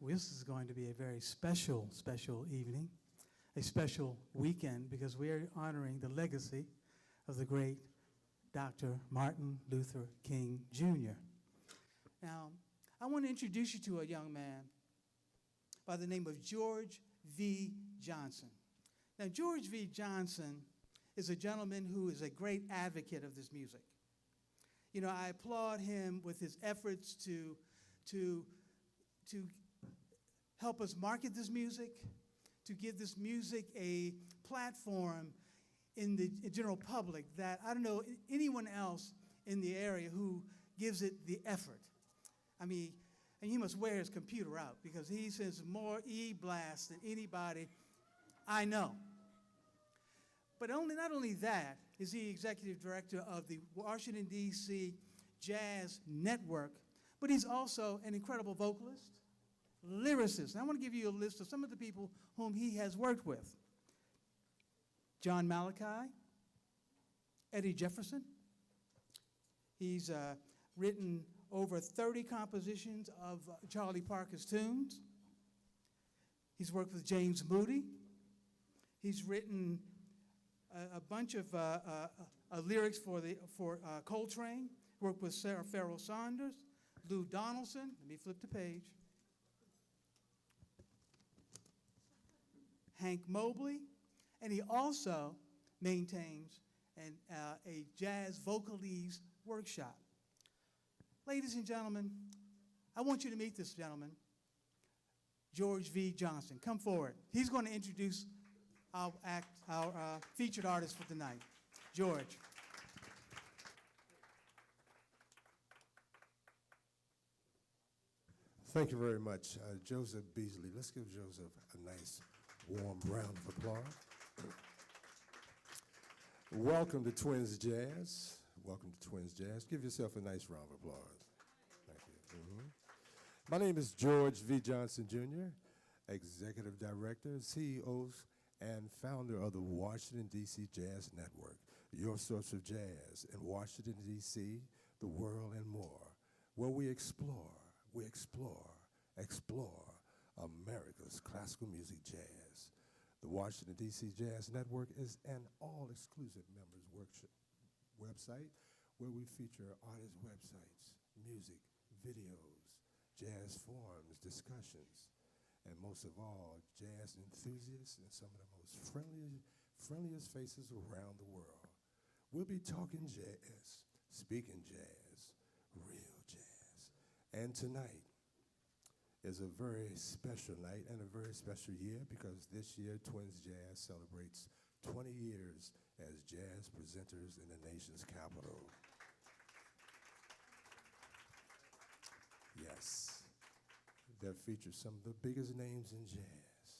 This is going to be a very special, special evening, a special weekend, because we are honoring the legacy of the great Dr. Martin Luther King Jr. Now, I want to introduce you to a young man by the name of George V. Johnson. Now, George V. Johnson is a gentleman who is a great advocate of this music. You know, I applaud him with his efforts to help us market this music, to give this music a platform in the general public that I don't know anyone else in the area who gives it the effort. I mean, and he must wear his computer out because he sends more e-blasts than anybody I know. But not only that is he executive director of the Washington, D.C. Jazz Network, but he's also an incredible vocalist, lyricist. And I want to give you a list of some of the people whom he has worked with. John Malachi, Eddie Jefferson. He's written over 30 compositions of Charlie Parker's tunes. He's worked with James Moody. He's written a bunch of lyrics for Coltrane. Worked with Sarah Farrell Saunders, Lou Donaldson. Let me flip the page. Hank Mobley, and he also maintains a jazz vocalese workshop. Ladies and gentlemen, I want you to meet this gentleman, George V. Johnson. Come forward. He's going to introduce our featured artist for tonight, George. Thank you very much, Joseph Beasley. Let's give Joseph a nice warm round of applause. Welcome to Twins Jazz. Welcome to Twins Jazz. Give yourself a nice round of applause. Thank you. My name is George V. Johnson, Jr., Executive Director, CEO, and founder of the Washington, D.C. Jazz Network, your source of jazz in Washington, D.C., the world, and more, where we explore America's classical music jazz. The Washington, D.C. Jazz Network is an all-exclusive members website where we feature artist websites, music, videos, jazz forums, discussions, and most of all, jazz enthusiasts and some of the most friendliest faces around the world. We'll be talking jazz, speaking jazz, real jazz. And tonight is a very special night and a very special year because this year Twins Jazz celebrates 20 years as jazz presenters in the nation's capital. Yes, that features some of the biggest names in jazz,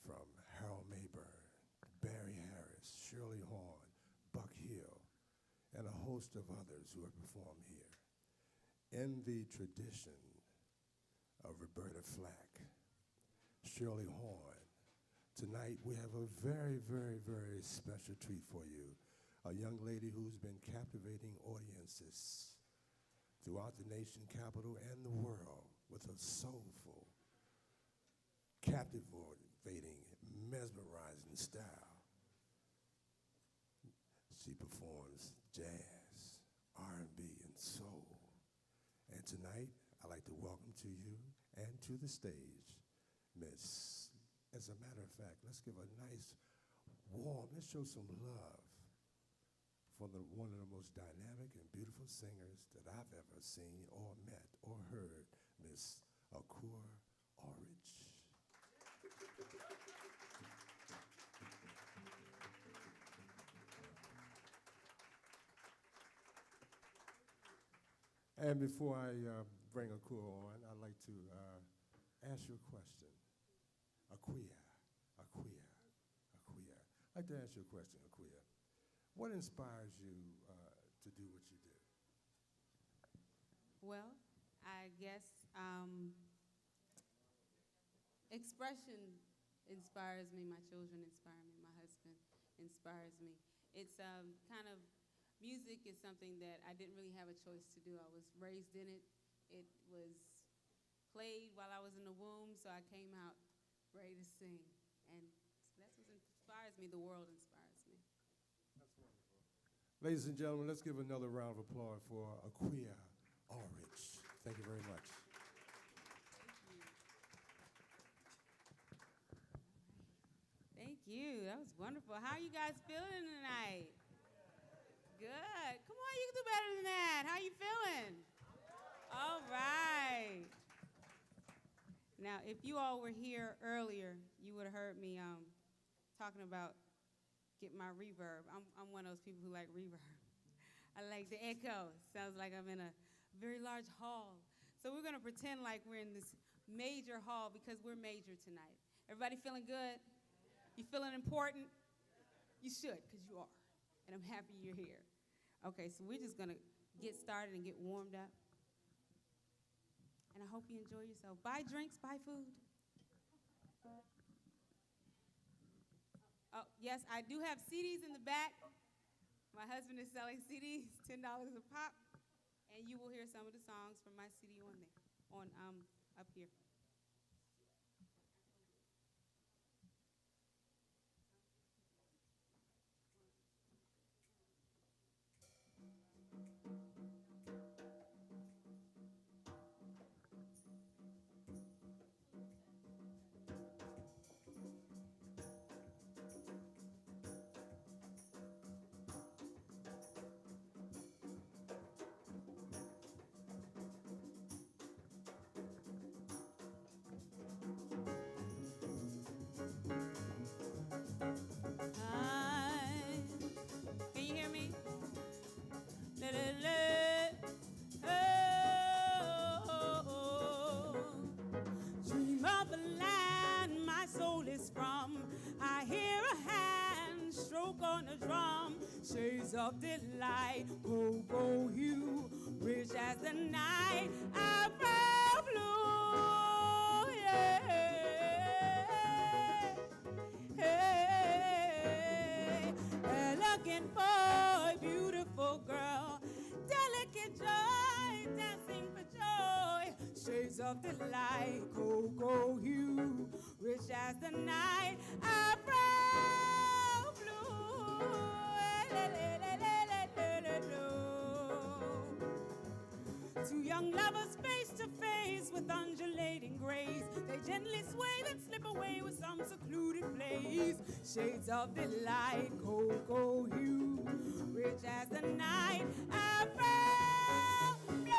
from Harold Mayburn, Barry Harris, Shirley Horn, Buck Hill, and a host of others who have performed here. In the tradition of Roberta Flack, Shirley Horn, tonight we have a very, very, very special treat for you. A young lady who's been captivating audiences throughout the nation capital and the world with a soulful, captivating, mesmerizing style. She performs jazz, R&B, and soul. And tonight, I'd like to welcome to you and to the stage, Miss, as a matter of fact, let's give a nice, warm, let's show some love for one of the most dynamic and beautiful singers that I've ever seen or met or heard, Miss Akua Allrich. And before I bring Akua on, I'd like to ask you a question. Akua. I'd like to ask you a question, Akua. What inspires you to do what you do? Well, I guess expression inspires me. My children inspire me. My husband inspires me. It's kind of, music is something that I didn't really have a choice to do. I was raised in it. It was played while I was in the womb, so I came out ready to sing. And that's what inspires me. The world inspires me. That's wonderful. Ladies and gentlemen, let's give another round of applause for Akua Allrich. Thank you very much. Thank you. That was wonderful. How are you guys feeling tonight? Good. Come on, you can do better than that. How you feeling? All right. Now, if you all were here earlier, you would have heard me talking about getting my reverb. I'm one of those people who like reverb. I like the echo. Sounds like I'm in a very large hall. So we're going to pretend like we're in this major hall because we're major tonight. Everybody feeling good? You feeling important? You should, because you are. And I'm happy you're here. Okay, so we're just going to get started and get warmed up. And I hope you enjoy yourself. Buy drinks, buy food. Oh, yes, I do have CDs in the back. My husband is selling CDs, $10 a pop. And you will hear some of the songs from my CD on up here. Can you hear me? La, la, la. Oh, dream of the land my soul is from. I hear a hand stroke on a drum. Shades of delight, go hue, rich as the night. Afro blue, yeah. Hey, elegant boy, beautiful girl, delicate joy, dancing for joy. Shades of delight, go hue, rich as the night. Afro blue. Two young lovers face to face with undulating grace. They gently sway, then slip away with some secluded place. Shades of delight, go hue, rich as the night. Afro blue.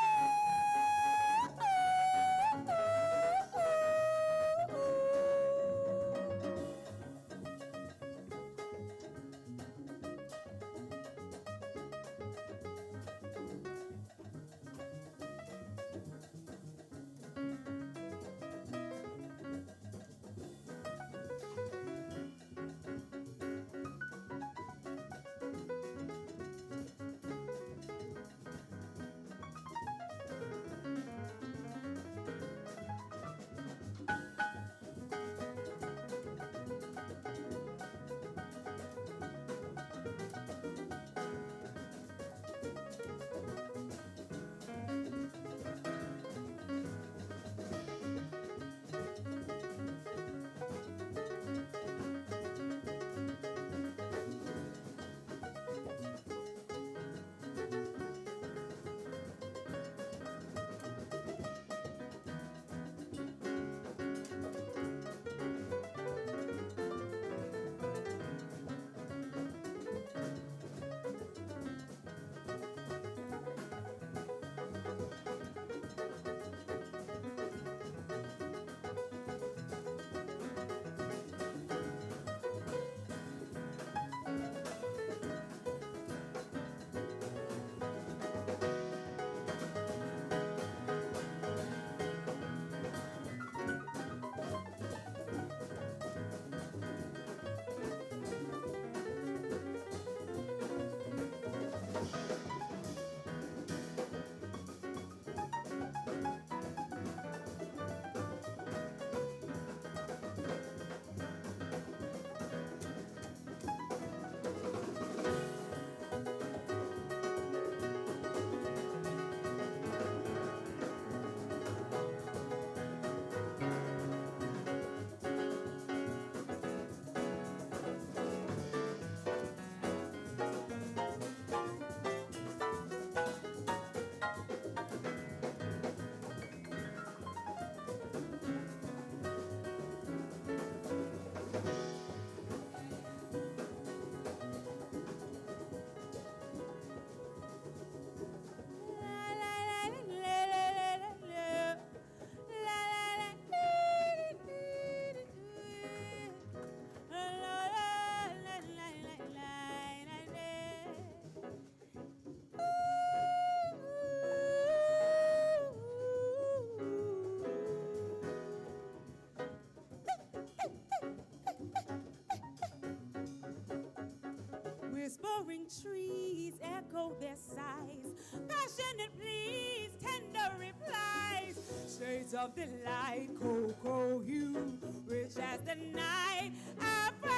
whispering trees echo their sighs, passionate pleas, tender replies, shades of delight, cocoa hue, rich as the night, Afro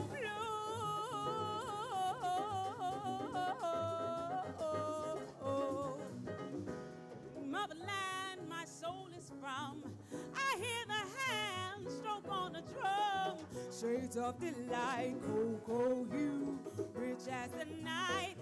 blue. Motherland, my soul is from. I hear the hand stroke on the drum. Shades of delight, cocoa hue, rich as the night.